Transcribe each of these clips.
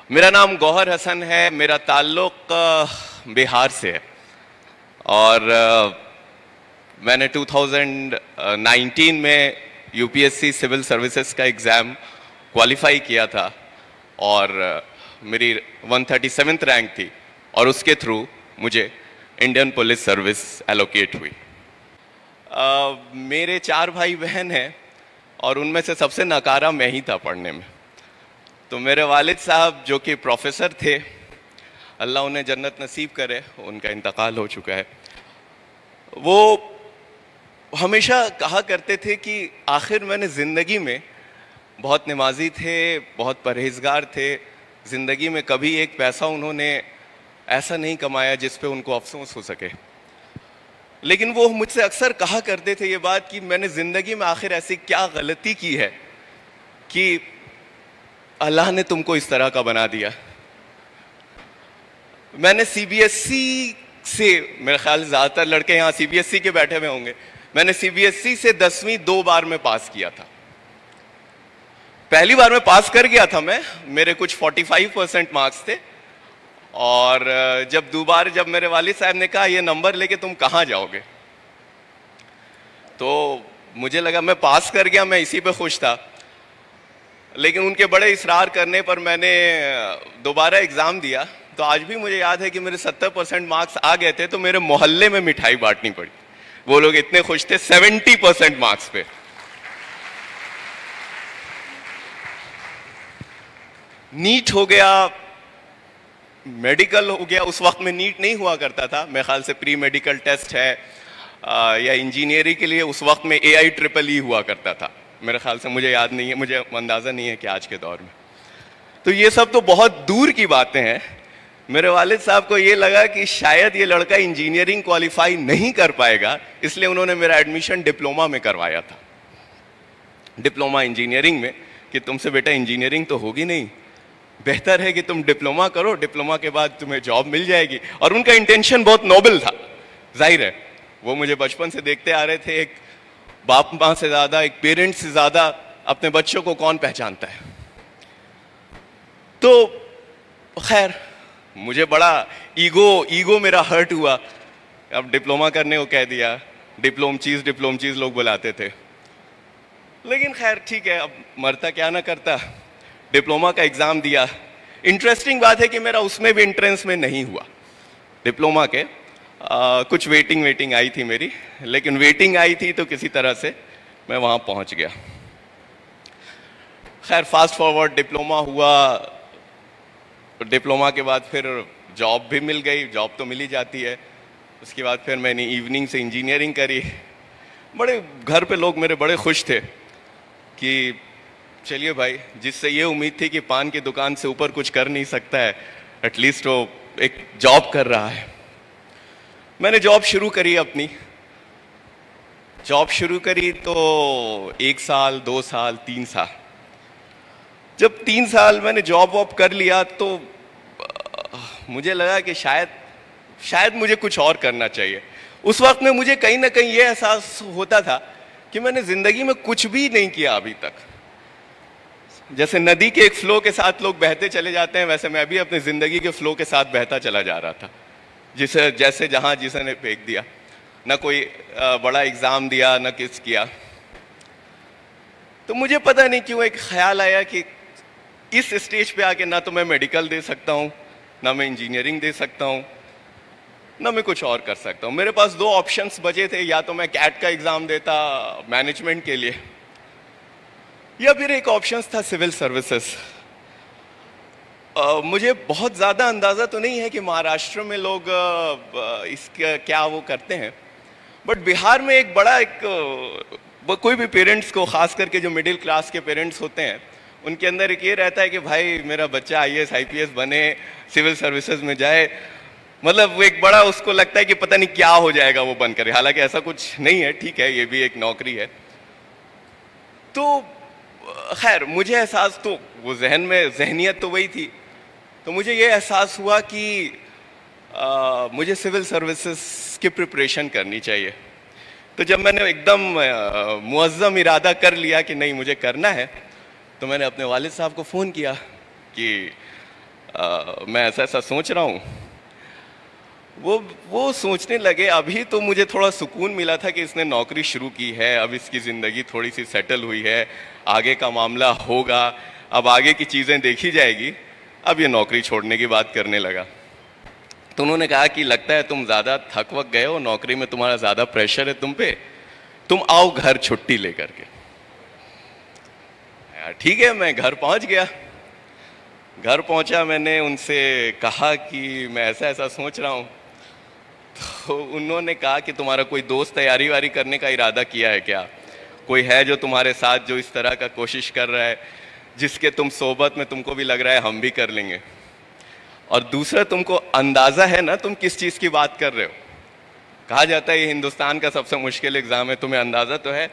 میرا نام گوہر حسن ہے. میرا تعلق بہار سے ہے اور میں نے 2019 میں U P S C civil services کا ایگزام کوالیفائی کیا تھا اور میری 137th رینک تھی اور اس کے تھرو مجھے انڈین پولیس سروس ایلوکیٹ ہوئی. میرے 4 بھائی بہن ہیں اور ان میں سے سب سے ناکارہ میں ہی تھا پڑھنے میں. تو میرے والد صاحب جو کہ پروفیسر تھے, اللہ انہیں جنت نصیب کرے, ان کا انتقال ہو چکا ہے, وہ ہمیشہ کہا کرتے تھے کہ آخر میں نے زندگی میں بہت نمازی تھے, بہت پرہیزگار تھے, زندگی میں کبھی ایک پیسہ انہوں نے ایسا نہیں کمایا جس پہ ان کو افسوس ہو سکے. لیکن وہ مجھ سے اکثر کہا کرتے تھے یہ بات کہ میں نے زندگی میں آخر ایسی کیا غلطی کی ہے کہ اللہ نے تم کو اس طرح کا بنا دیا. میں نے سی بی ایس سی سے, میرے خیال زیادہ تر لڑکے یہاں سی بی ایس سی کے بیٹھے ہوئے ہوں گے, میں نے سی بی ایس سی سے 10ویں 2 بار میں پاس کیا تھا. پہلی بار میں پاس کر گیا تھا میں, میرے کچھ 45% مارکس تھے, اور جب میرے والد صاحب نے کہا یہ نمبر لے کے تم کہاں جاؤ گے, تو مجھے لگا میں پاس کر گیا, میں اسی پہ خوش تھا. لیکن ان کے بڑے اصرار کرنے پر میں نے دوبارہ ایگزام دیا. تو آج بھی مجھے یاد ہے کہ میرے 70% مارکس آ گئے تھے, تو میرے محلے میں مٹھائی بانٹنی پڑی. وہ لوگ اتنے خوش تھے 70% مارکس پہ. نیٹ ہو گیا, میڈیکل ہو گیا. اس وقت میں نیٹ نہیں ہوا کرتا تھا, میرے خیال سے پری میڈیکل ٹیسٹ ہے, یا انجینئرنگ کے لیے اس وقت میں AIEEE ہوا کرتا تھا. میرے خیال سے, مجھے یاد نہیں ہے, مجھے اندازہ نہیں ہے کہ آج کے دور میں. تو یہ سب تو بہت دور کی باتیں ہیں. میرے والد صاحب کو یہ لگا کہ شاید یہ لڑکا انجینئرنگ کوالیفائی نہیں کر پائے گا, اس لیے انہوں نے میرا ایڈمیشن ڈپلوما میں کروایا تھا. ڈپلوما انجینئرنگ میں, کہ تم سے بیٹا انجینئرنگ تو ہوگی نہیں, بہتر ہے کہ تم ڈپلوما کرو, ڈپلوما کے بعد تمہیں جاب مل جائے گی. اور ان کا انٹینشن بہت نوبل تھا. ظاہر ہے وہ مجھے بچپن سے دیکھتے آ رہے تھے, ایک باپ ماں سے زیادہ, ایک پیرنٹ سے زیادہ اپنے بچوں کو کون پہچانتا ہے. تو خیر مجھے بڑا ایگو میرا ہرٹ ہوا. اب ڈپلوما کرنے کو کہہ دیا, ڈپلوم چیز لوگ بلاتے تھے. لیکن خیر ٹھیک ہے, اب مرتا کیا نہ کرتا. ڈپلوما کا ایگزام دیا. انٹرسٹنگ بات ہے کہ میرا اس میں بھی انٹرنس میں نہیں ہوا ڈپلوما کے. کچھ ویٹنگ آئی تھی میری, لیکن ویٹنگ آئی تھی تو کسی طرح سے میں وہاں پہنچ گیا. خیر فاسٹ فارورڈ ڈپلوما ہوا. ڈپلوما کے بعد پھر جاب بھی مل گئی, جاب تو مل ہی جاتی ہے. اس کے بعد پھر میں نے ایوننگ سے انجینئرنگ کری. بڑے گھر پہ لوگ میرے بڑے خوش تھے کہ چلیے بھائی, جس سے یہ امید تھی کہ پان کی دکان سے اوپر کچھ کر نہیں سکتا ہے, ایٹ لیسٹ وہ ایک جاب کر رہا ہے. میں نے جاب شروع کری, اپنی جاب شروع کری تو 1 سال 2 سال 3 سال. جب 3 سال میں نے جاب واپ کر لیا تو مجھے لگا کہ شاید مجھے کچھ اور کرنا چاہیے. اس وقت میں مجھے کہیں نہ کہیں یہ احساس ہوتا تھا کہ میں نے زندگی میں کچھ بھی نہیں کیا ابھی تک. جیسے ندی کے ایک فلو کے ساتھ لوگ بہتے چلے جاتے ہیں, ویسے میں بھی اپنی زندگی کے فلو کے ساتھ بہتا چلا جا رہا تھا. جیسے جہاں جسے نے پھینک دیا, نہ کوئی بڑا ایگزام دیا, نہ کچھ کیا. تو مجھے پتہ نہیں کیوں ایک خیال آیا کہ اس اسٹیج پہ آ کے نہ تو میں میڈیکل دے سکتا ہوں, نہ میں انجینئرنگ دے سکتا ہوں, نہ میں کچھ اور کر سکتا ہوں. میرے پاس 2 آپشنس بچے تھے, یا تو میں کیٹ کا ایگزام دیتا مینجمنٹ کے لیے, یا پھر ایک آپشنس تھا سول سروسز. مجھے بہت زیادہ اندازہ تو نہیں ہے کہ مہاراشٹر میں لوگ اس کا کیا وہ کرتے ہیں, بٹ بہار میں ایک بڑا کوئی بھی پیرنٹس کو, خاص کر کے جو مڈل کلاس کے پیرنٹس ہوتے ہیں, ان کے اندر ایک یہ رہتا ہے کہ بھائی میرا بچہ IAS IPS بنے, سول سروسز میں جائے. مطلب وہ ایک بڑا اس کو لگتا ہے کہ پتہ نہیں کیا ہو جائے گا وہ بن کر. حالانکہ ایسا کچھ نہیں ہے, ٹھیک ہے یہ بھی ایک نوکری ہے. تو خیر مجھے احساس, تو وہ ذہنیت تو وہی تھی. تو مجھے یہ احساس ہوا کہ مجھے سول سروسز کی پریپریشن کرنی چاہیے. تو جب میں نے ایک دم معظم ارادہ کر لیا کہ نہیں مجھے کرنا ہے, تو میں نے اپنے والد صاحب کو فون کیا کہ میں ایسا ایسا سوچ رہا ہوں. وہ سوچنے لگے. ابھی تو مجھے تھوڑا سکون ملا تھا کہ اس نے نوکری شروع کی ہے, اب اس کی زندگی تھوڑی سی سیٹل ہوئی ہے, آگے کا معاملہ ہوگا, اب آگے کی چیزیں دیکھی جائے گی. اب یہ نوکری چھوڑنے کی بات کرنے لگا. تو انہوں نے کہا کہ لگتا ہے تم زیادہ تھک وک گئے ہو, نوکری میں تمہارا زیادہ پریشر ہے تم پہ, تم آؤ گھر چھٹی لے کر کے. ٹھیک ہے, میں گھر پہنچ گیا. گھر پہنچا, میں نے ان سے کہا کہ میں ایسا ایسا سوچ رہا ہوں. تو انہوں نے کہا کہ تمہارا کوئی دوست تیاری واری کرنے کا ارادہ کیا ہے کیا؟ کوئی ہے جو تمہارے ساتھ جو اس طرح کا کوشش کر رہا ہے, جس کے تم صحبت میں تم کو بھی لگ رہا ہے ہم بھی کر لیں گے؟ اور دوسرا, تم کو اندازہ ہے نا تم کس چیز کی بات کر رہے ہو؟ کہا جاتا ہے یہ ہندوستان کا سب سے مشکل ایگزام ہے, تمہیں اندازہ تو ہے؟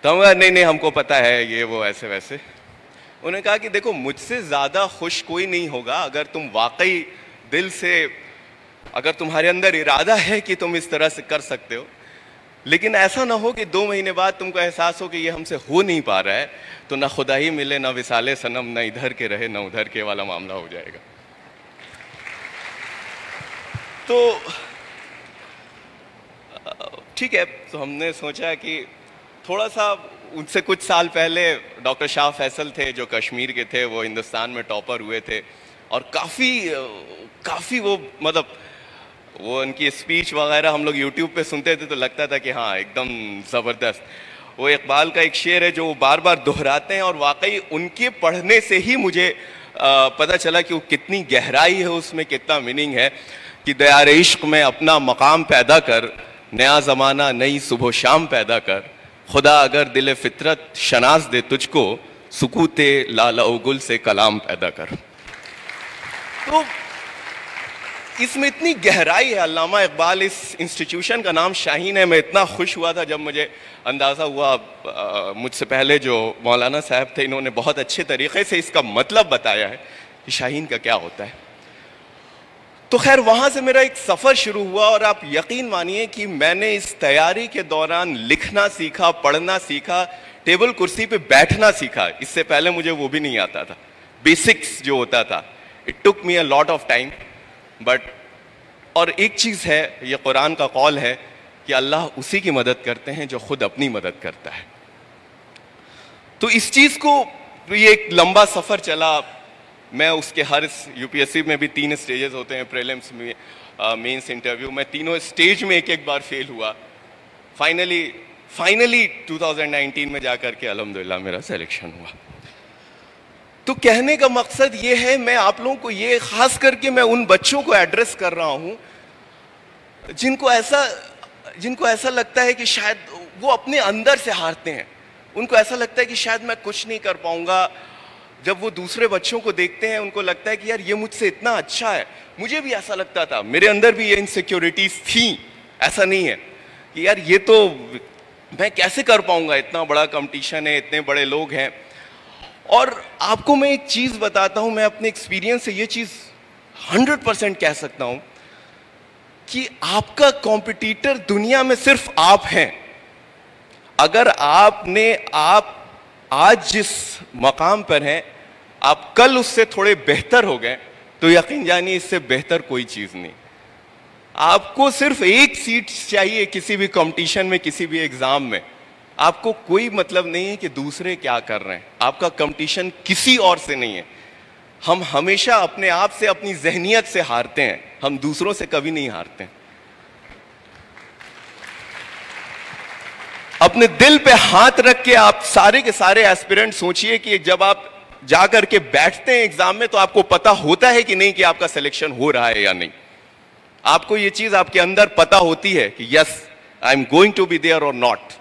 تو نہیں ہم کو پتا ہے یہ وہ ایسے ویسے. انہوں نے کہا کہ دیکھو مجھ سے زیادہ خوش کوئی نہیں ہوگا اگر تم واقعی دل سے, اگر تمہارے اندر ارادہ ہے کہ تم اس طرح سے کر سکتے ہو, لیکن ایسا نہ ہو کہ 2 مہینے بعد تم کو احساس ہو کہ یہ ہم سے ہو نہیں پا رہا ہے, تو نہ خدا ہی ملے نہ وصال صنم, نہ ادھر کے رہے نہ ادھر کے والا معاملہ ہو جائے گا. تو ٹھیک ہے, تو ہم نے سوچا کہ تھوڑا سا, ان سے کچھ سال پہلے ڈاکٹر شاہ فیصل تھے جو کشمیر کے تھے, وہ ہندوستان میں ٹاپر ہوئے تھے, اور کافی وہ مطلب وہ ان کی اسپیچ وغیرہ ہم لوگ یوٹیوب پہ سنتے تھے تو لگتا تھا کہ ہاں ایک دم زبردست. وہ اقبال کا ایک شعر ہے جو وہ بار بار دہراتے ہیں, اور واقعی ان کے پڑھنے سے ہی مجھے پتہ چلا کہ وہ کتنی گہرائی ہے اس میں, کتنا میننگ ہے کہ دیار عشق میں اپنا مقام پیدا کر, نیا زمانہ نئی صبح و شام پیدا کر, خدا اگر دل فطرت شناس دے تجھ کو, سکوت لالہ و گل سے کلام پیدا کر. تو اس میں اتنی گہرائی ہے. علامہ اقبال, اس انسٹیٹیوشن کا نام شاہین ہے. میں اتنا خوش ہوا تھا جب مجھے اندازہ ہوا, مجھ سے پہلے جو مولانا صاحب تھے انہوں نے بہت اچھے طریقے سے اس کا مطلب بتایا ہے کہ شاہین کا کیا ہوتا ہے. تو خیر وہاں سے میرا ایک سفر شروع ہوا, اور آپ یقین مانیے کہ میں نے اس تیاری کے دوران لکھنا سیکھا, پڑھنا سیکھا, ٹیبل کرسی پہ بیٹھنا سیکھا. اس سے پہلے مجھے وہ بھی نہیں آتا تھا, بیسکس جو ہوتا تھا. It took me a lot of time but. اور ایک چیز ہے, یہ قرآن کا قول ہے کہ اللہ اسی کی مدد کرتے ہیں جو خود اپنی مدد کرتا ہے. تو اس چیز کو, یہ ایک لمبا سفر چلا. میں اس کے ہر UPSC میں بھی 3 اسٹیجز ہوتے ہیں, پریلمس میں, مینس, انٹرویو. میں تینوں اسٹیج میں ایک بار فیل ہوا. فائنلی 2019 میں جا کر کے الحمدللہ میرا سلیکشن ہوا. تو کہنے کا مقصد یہ ہے, میں آپ لوگوں کو یہ, خاص کر کے میں ان بچوں کو ایڈریس کر رہا ہوں جن کو ایسا لگتا ہے کہ شاید وہ اپنے اندر سے ہارتے ہیں. ان کو ایسا لگتا ہے کہ شاید میں کچھ نہیں کر پاؤں گا. جب وہ دوسرے بچوں کو دیکھتے ہیں ان کو لگتا ہے کہ یار یہ مجھ سے اتنا اچھا ہے. مجھے بھی ایسا لگتا تھا, میرے اندر بھی یہ انسیکیورٹیز تھیں. ایسا نہیں ہے کہ یار یہ تو میں کیسے کر پاؤں گا, اتنا بڑا کمپٹیشن ہے, اتنے بڑے لوگ ہیں. اور آپ کو میں ایک چیز بتاتا ہوں, میں اپنے ایکسپیرینس سے یہ چیز 100% کہہ سکتا ہوں کہ آپ کا کمپٹیٹر دنیا میں صرف آپ ہیں. اگر آپ آج جس مقام پر ہیں, آپ کل اس سے تھوڑے بہتر ہو گئے تو یقین جانیے اس سے بہتر کوئی چیز نہیں. آپ کو صرف ایک سیٹ چاہیے کسی بھی کمپٹیشن میں, کسی بھی ایگزام میں. آپ کو کوئی مطلب نہیں ہے کہ دوسرے کیا کر رہے ہیں. آپ کا کمپٹیشن کسی اور سے نہیں ہے. ہم ہمیشہ اپنے آپ سے, اپنی ذہنیت سے ہارتے ہیں, ہم دوسروں سے کبھی نہیں ہارتے ہیں. اپنے دل پہ ہاتھ رکھ کے آپ سارے کے سارے ایسپیرنٹ سوچئے کہ جب آپ جا کر کے بیٹھتے ہیں ایگزام میں تو آپ کو پتا ہوتا ہے کہ نہیں کہ آپ کا سلیکشن ہو رہا ہے یا نہیں. آپ کو یہ چیز آپ کے اندر پتا ہوتی ہے کہ yes I am going to be there اور ناٹ.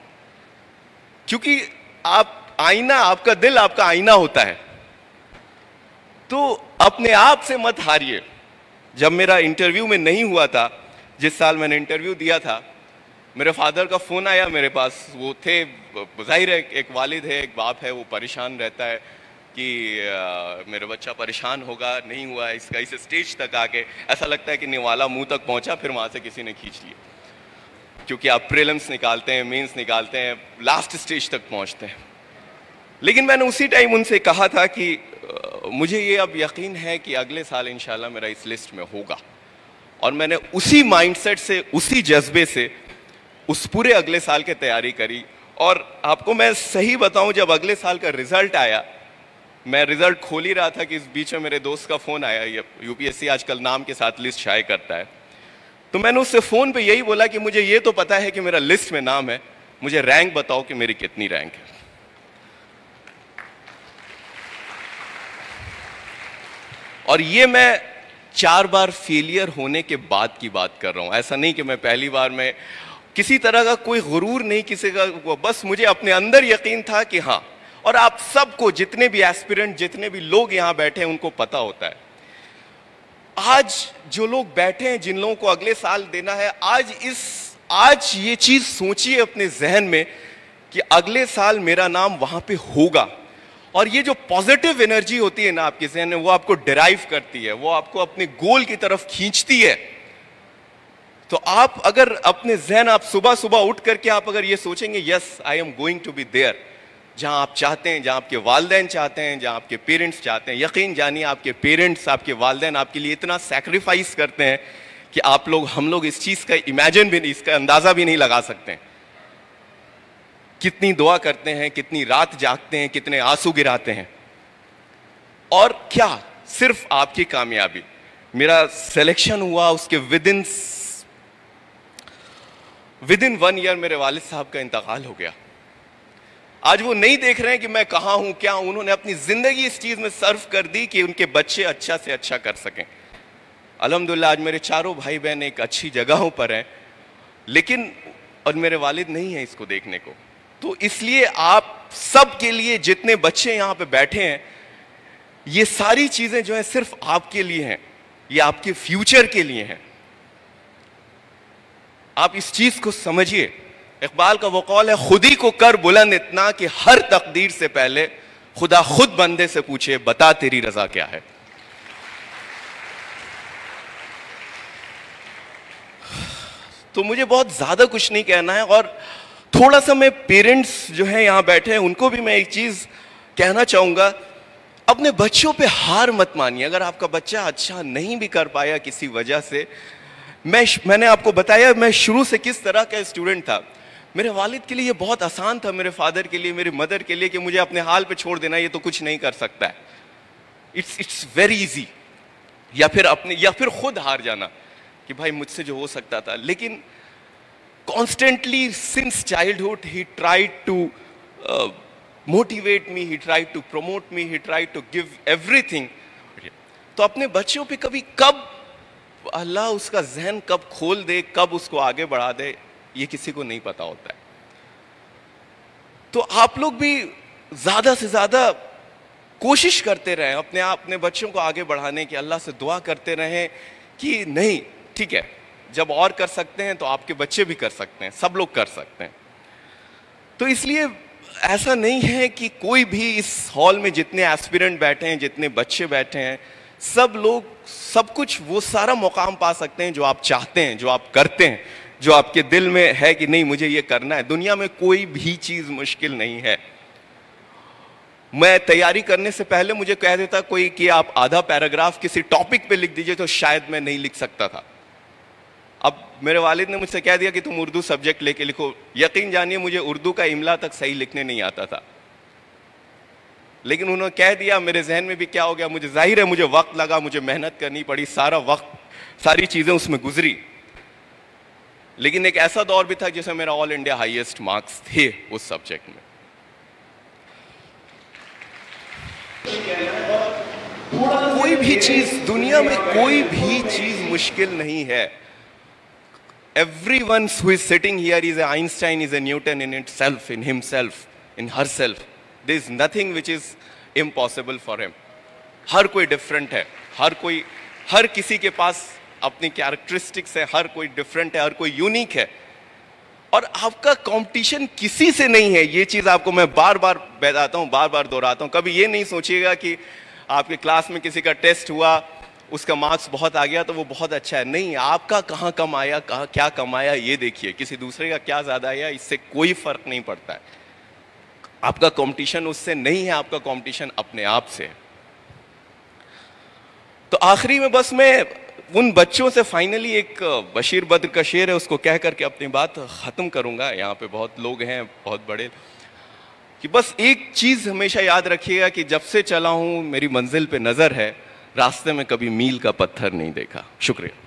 کیونکہ آپ کا دل آپ کا آئینہ ہوتا ہے. تو اپنے آپ سے مت ہاریے. جب میرا انٹرویو میں نہیں ہوا تھا, جس سال میں نے انٹرویو دیا تھا, میرے فادر کا فون آیا میرے پاس. وہ تھے, ظاہر ہے ایک والد ہے, ایک باپ ہے, وہ پریشان رہتا ہے کہ میرا بچہ پریشان ہوگا, نہیں ہوا اس کا. اس اسٹیج تک آ کے ایسا لگتا ہے کہ نوالا منہ تک پہنچا, پھر وہاں سے کسی نے کھینچ لیا. کیونکہ آپ پریلمس نکالتے ہیں, مینس نکالتے ہیں, لاسٹ اسٹیج تک پہنچتے ہیں. لیکن میں نے اسی ٹائم ان سے کہا تھا کہ مجھے یہ اب یقین ہے کہ اگلے سال انشاءاللہ میرا اس لسٹ میں ہوگا, اور میں نے اسی مائنڈ سیٹ سے, اسی جذبے سے اس پورے اگلے سال کی تیاری کری. اور آپ کو میں صحیح بتاؤں, جب اگلے سال کا رزلٹ آیا, میں رزلٹ کھول ہی رہا تھا کہ اس بیچ میں میرے دوست کا فون آیا. یو پی ایس سی آج کل نام کے ساتھ لسٹ شائع کرتا ہے, تو میں نے اس سے فون پہ یہی بولا کہ مجھے یہ تو پتا ہے کہ میرا لسٹ میں نام ہے, مجھے رینک بتاؤ کہ میری کتنی رینک ہے. اور یہ میں 4 بار فیلئر ہونے کے بعد کی بات کر رہا ہوں, ایسا نہیں کہ میں پہلی بار میں کسی طرح کا کوئی غرور نہیں, کسی کا, بس مجھے اپنے اندر یقین تھا کہ ہاں. اور آپ سب کو, جتنے بھی ایسپیرنٹ, جتنے بھی لوگ یہاں بیٹھے ہیں, ان کو پتا ہوتا ہے. آج جو لوگ بیٹھے ہیں, جن لوگوں کو اگلے سال دینا ہے, آج یہ چیز سوچیے اپنے ذہن میں کہ اگلے سال میرا نام وہاں پہ ہوگا. اور یہ جو پازیٹیو انرجی ہوتی ہے نا آپ کے ذہن میں, وہ آپ کو ڈرائیو کرتی ہے, وہ آپ کو اپنے گول کی طرف کھینچتی ہے. تو آپ اگر اپنے ذہن, آپ صبح صبح اٹھ کر کے آپ اگر یہ سوچیں گے yes I am going to be there, جہاں آپ چاہتے ہیں, جہاں آپ کے والدین چاہتے ہیں, جہاں آپ کے پیرنٹس چاہتے ہیں, یقین جانیے آپ کے پیرنٹس, آپ کے والدین آپ کے لیے اتنا سیکریفائس کرتے ہیں کہ آپ لوگ, ہم لوگ اس چیز کا امیجن بھی نہیں, اس کا اندازہ بھی نہیں لگا سکتے ہیں. کتنی دعا کرتے ہیں, کتنی رات جاگتے ہیں, کتنے آنسو گراتے ہیں. اور کیا صرف آپ کی کامیابی, میرا سلیکشن ہوا, اس کے ودن 1 ایئر میرے والد صاحب کا انتقال ہو گیا. آج وہ نہیں دیکھ رہے ہیں کہ میں کہاں ہوں, کیا ہوں, انہوں نے اپنی زندگی اس چیز میں صرف کر دی کہ ان کے بچے اچھا سے اچھا کر سکیں. الحمدللہ آج میرے چاروں بھائی بہن ایک اچھی جگہوں پر ہیں, لیکن اور میرے والد نہیں ہیں اس کو دیکھنے کو. تو اس لیے آپ سب کے لیے, جتنے بچے یہاں پہ بیٹھے ہیں, یہ ساری چیزیں جو ہیں صرف آپ کے لیے ہیں, یہ آپ کے فیوچر کے لیے ہیں. آپ اس چیز کو سمجھیے. اقبال کا وہ قول ہے, خود ہی کو کر بلند اتنا کہ ہر تقدیر سے پہلے خدا خود بندے سے پوچھے بتا تیری رضا کیا ہے. تو مجھے بہت زیادہ کچھ نہیں کہنا ہے, اور تھوڑا سا میں پیرنٹس جو ہیں یہاں بیٹھے ہیں ان کو بھی میں ایک چیز کہنا چاہوں گا, اپنے بچوں پہ ہار مت مانیے. اگر آپ کا بچہ اچھا نہیں بھی کر پایا کسی وجہ سے, میں نے آپ کو بتایا میں شروع سے کس طرح کا اسٹوڈنٹ تھا. میرے والد کے لیے یہ بہت آسان تھا, میرے فادر کے لیے, میری مدر کے لیے, کہ مجھے اپنے حال پہ چھوڑ دینا, یہ تو کچھ نہیں کر سکتا ہے. It's very easy. یا پھر خود ہار جانا کہ بھائی مجھ سے جو ہو سکتا تھا. لیکن constantly since childhood he tried to motivate me, he tried to promote me, he tried to give everything. تو اپنے بچوں پہ کب اللہ اس کا ذہن کب کھول دے, کب اس کو آگے بڑھا دے, یہ کسی کو نہیں پتا ہوتا ہے. تو آپ لوگ بھی زیادہ سے زیادہ کوشش کرتے رہیں اپنے بچوں کو آگے بڑھانے کی. اللہ سے دعا کرتے رہیں کہ نہیں ٹھیک ہے, جب اور کر سکتے ہیں تو آپ کے بچے بھی کر سکتے ہیں, سب لوگ کر سکتے ہیں. تو اس لیے ایسا نہیں ہے کہ کوئی بھی اس ہال میں جتنے ایسپیرنٹ بیٹھے ہیں, جتنے بچے بیٹھے ہیں, سب لوگ سب کچھ وہ سارا مقام پا سکتے ہیں جو آپ چاہتے ہیں, جو آپ کرتے ہیں, جو آپ کے دل میں ہے کہ نہیں مجھے یہ کرنا ہے. دنیا میں کوئی بھی چیز مشکل نہیں ہے. میں تیاری کرنے سے پہلے مجھے کہہ دیتا کوئی کہ آپ آدھا پیراگراف کسی ٹاپک پہ لکھ دیجئے, تو شاید میں نہیں لکھ سکتا تھا. اب میرے والد نے مجھ سے کہہ دیا کہ تم اردو سبجیکٹ لے کے لکھو. یقین جانیے مجھے اردو کا املا تک صحیح لکھنے نہیں آتا تھا, لیکن انہوں نے کہہ دیا. میرے ذہن میں بھی کیا ہو گیا, مجھے ظاہر ہے مجھے وقت لگا, مجھے محنت کرنی پڑی, سارا وقت, ساری چیزیں اس میں گزری. لیکن ایک ایسا دور بھی تھا جس میں میرا آل انڈیا ہائیسٹ مارکس تھے اس سبجیکٹ میں. کوئی بھی چیز دنیا میں, کوئی بھی چیز مشکل نہیں ہے. Everyone who is sitting here is an Einstein, is a Newton in itself, in himself, in herself. There is nothing which is impossible for him. ہر کوئی ڈفرینٹ ہے, ہر کسی کے پاس اپنی کیریکٹرسٹکس ہے, ہر کوئی ڈفرینٹ ہے, ہر کوئی یونیک ہے. اور آپ کا کمپٹیشن کسی سے نہیں ہے. یہ چیز آپ کو میں بار بار بتاتا ہوں, بار بار دہراتا ہوں. کبھی یہ نہیں سوچیے گا کہ آپ کے کلاس میں کسی کا ٹیسٹ ہوا, اس کا مارکس بہت آ گیا تو وہ بہت اچھا ہے. نہیں, آپ کا کہاں کم آیا, کیا کم آیا یہ دیکھیے. کسی دوسرے کا کیا زیادہ آیا, اس سے کوئی فرق نہیں پڑتا ہے. آپ کا کمپٹیشن اس سے نہیں ہے, آپ کا کمپٹیشن اپنے آپ سے ہے. تو آخری میں بس میں ان بچوں سے فائنلی ایک بشیر بدر کا شعر ہے اس کو کہہ کر کے اپنی بات ختم کروں گا. یہاں پہ بہت لوگ ہیں بہت بڑے, کہ بس ایک چیز ہمیشہ یاد رکھیے گا کہ جب سے چلا ہوں میری منزل پہ نظر ہے, راستے میں کبھی میل کا پتھر نہیں دیکھا. شکریہ.